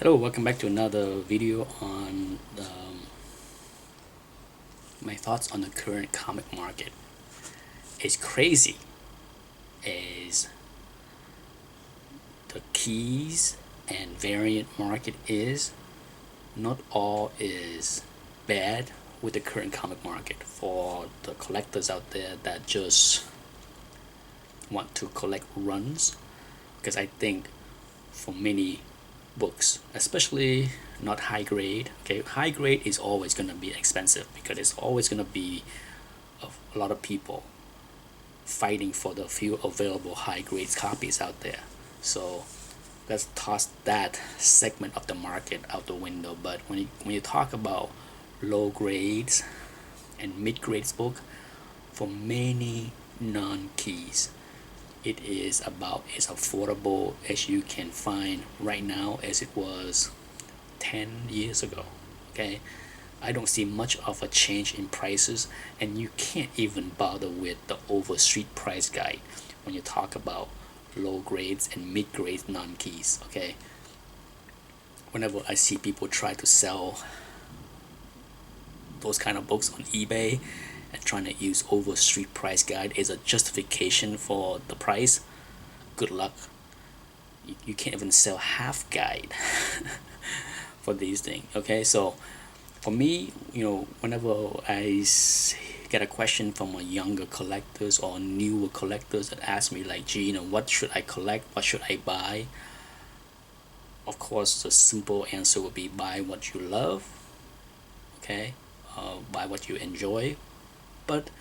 Hello, welcome back to another video on my thoughts on the current comic market. It's crazy as the keys and variant market is. Not all is bad with the current comic market for the collectors out there that just want to collect runs, because I think for many books, especially not high grade. Okay, high grade is always going to be expensive because it's always going to be a lot of people fighting for the few available high grade copies out there. So let's toss that segment of the market out the window. But when you talk about low grades and mid grades book, for many non-keys, it is about as affordable as you can find right now as it was 10 years ago. Okay, I don't see much of a change in prices, and you can't even bother with the overstreet price guide when you talk about low grades and mid grade non-keys. Okay, whenever I see people try to sell those kind of books on eBay and trying to use overstreet price guide as a justification for the price, good luck. You can't even sell half guide for these things. Okay, so for me, whenever I get a question from a younger collectors or newer collectors that ask me like, gee, what should I collect, what should I buy, of course the simple answer would be buy what you love. Okay, buy what you enjoy. But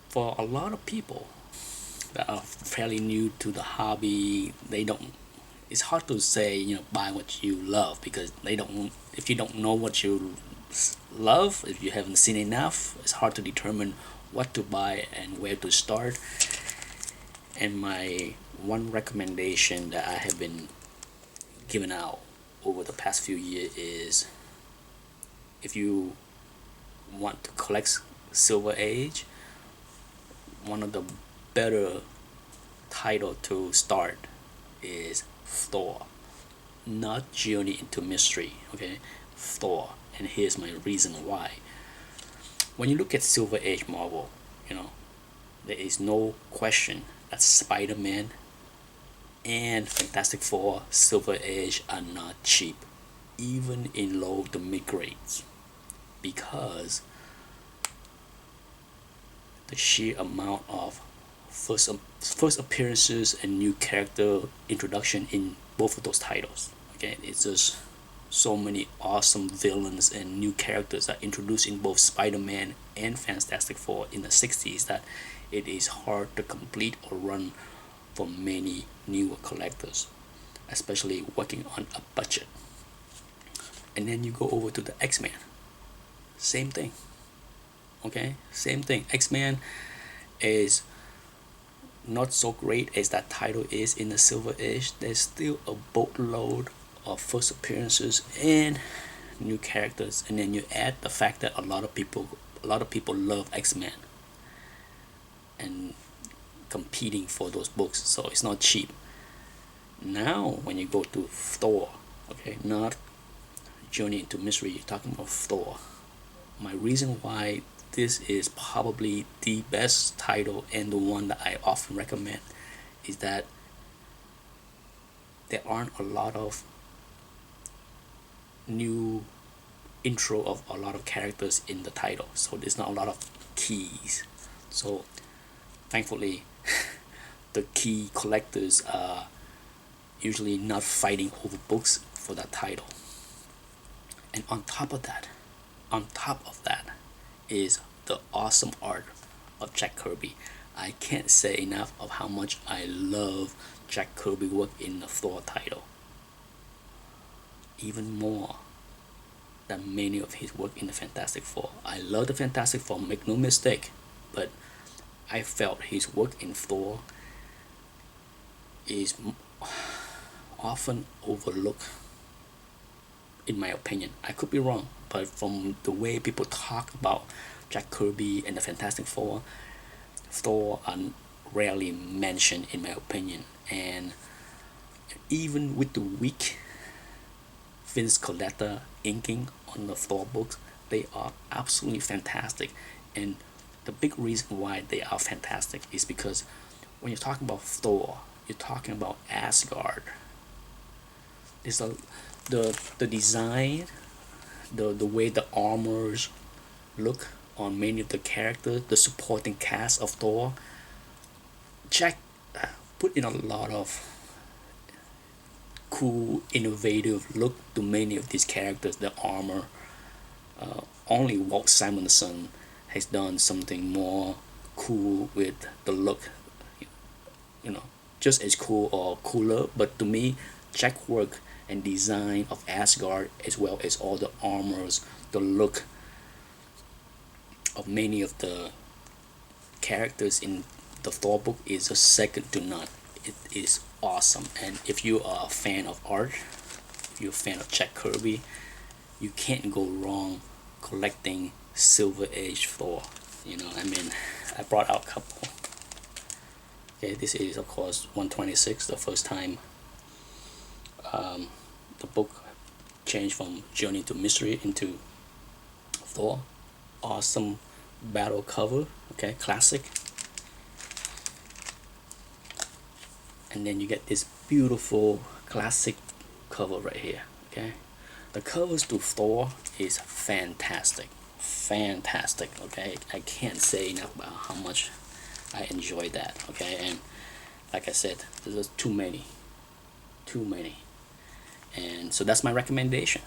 for a lot of people that are fairly new to the hobby, they don't, it's hard to say, buy what you love, because they don't, if you don't know what you love, if you haven't seen enough, it's hard to determine what to buy and where to start. And my one recommendation that I have been giving out over the past few years is, if you want to collect Silver Age, one of the better title to start is Thor, not Journey into Mystery. Okay, Thor. And here's my reason why. When you look at Silver Age Marvel, there is no question that Spider-Man and Fantastic Four Silver Age are not cheap, even in low to mid grades, because the sheer amount of first appearances and new character introduction in both of those titles. Okay, it's just so many awesome villains and new characters that introduced in both Spider-Man and Fantastic Four in the 60s that it is hard to complete or run for many newer collectors, especially working on a budget. And then you go over to the X-Men, same thing. Okay, same thing. X-Men is not so great as that title is in the Silver Age. There's still a boatload of first appearances and new characters, and then you add the fact that a lot of people love X-Men and competing for those books, so it's not cheap. Now when you go to Thor, okay, not Journey into Mystery, you're talking about Thor. My reason why this is probably the best title and the one that I often recommend is that there aren't a lot of new intro of a lot of characters in the title, so there's not a lot of keys. So thankfully the key collectors are usually not fighting over books for that title. And on top of that is the awesome art of Jack Kirby. I can't say enough of how much I love Jack Kirby work in the Thor title, even more than many of his work in the Fantastic Four. I love the Fantastic Four, make no mistake, but I felt his work in Thor is often overlooked, in my opinion. I could be wrong, but from the way people talk about Jack Kirby and the Fantastic Four, Thor are rarely mentioned, in my opinion. And even with the weak Vince Coletta inking on the Thor books, they are absolutely fantastic. And the big reason why they are fantastic is because when you're talking about Thor, you're talking about Asgard. It's the design, the way the armors look on many of the characters, the supporting cast of Thor. Jack put in a lot of cool, innovative look to many of these characters. The armor, only Walt Simonson has done something more cool with the look. You know, just as cool or cooler. But to me, Jack work and design of Asgard, as well as all the armors, the look of many of the characters in the Thor book is a second to none. It is awesome. And if you are a fan of art, if you're a fan of Jack Kirby, you can't go wrong collecting Silver Age Thor. I mean, I brought out a couple. Okay, this is of course 126, the first time the book changed from Journey to Mystery into Thor. Awesome battle cover, okay, classic. And then you get this beautiful classic cover right here, okay. The covers to Thor is fantastic, okay. I can't say enough about how much I enjoy that, okay. And like I said, there's too many, and so that's my recommendation.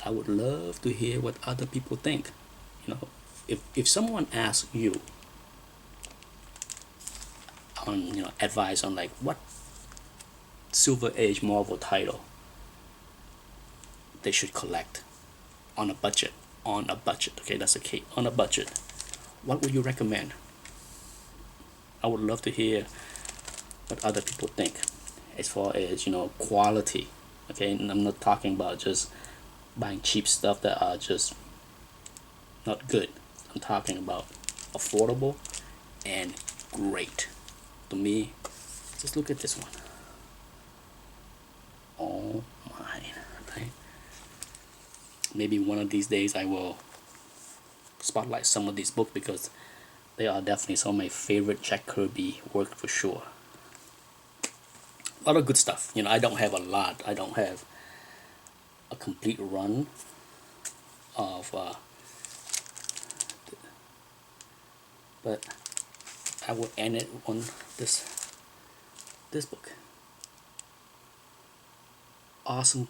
I would love to hear what other people think. If someone asks you on advice on like what Silver Age Marvel title they should collect on a budget, okay, that's a key, on a budget, what would you recommend? I would love to hear what other people think as far as quality, okay. And I'm not talking about just buying cheap stuff that are just not good. I'm talking about affordable and great. To me, just look at this one. Oh my, right? Maybe one of these days I will spotlight some of these books because they are definitely some of my favorite Jack Kirby work for sure. A lot of good stuff. I don't have a lot. I don't have a complete run of but I will end it on this book. Awesome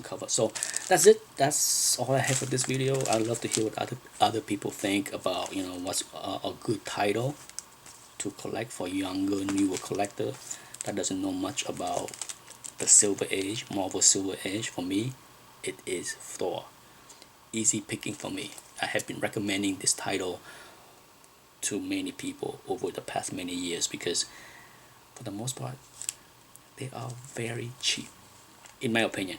cover. So that's it. That's all I have for this video. I'd love to hear what other people think about what's a good title to collect for younger, newer collector that doesn't know much about the Silver Age, Marvel Silver Age. For me, it is Thor. Easy picking for me. I have been recommending this title to many people over the past many years because for the most part they are very cheap, in my opinion.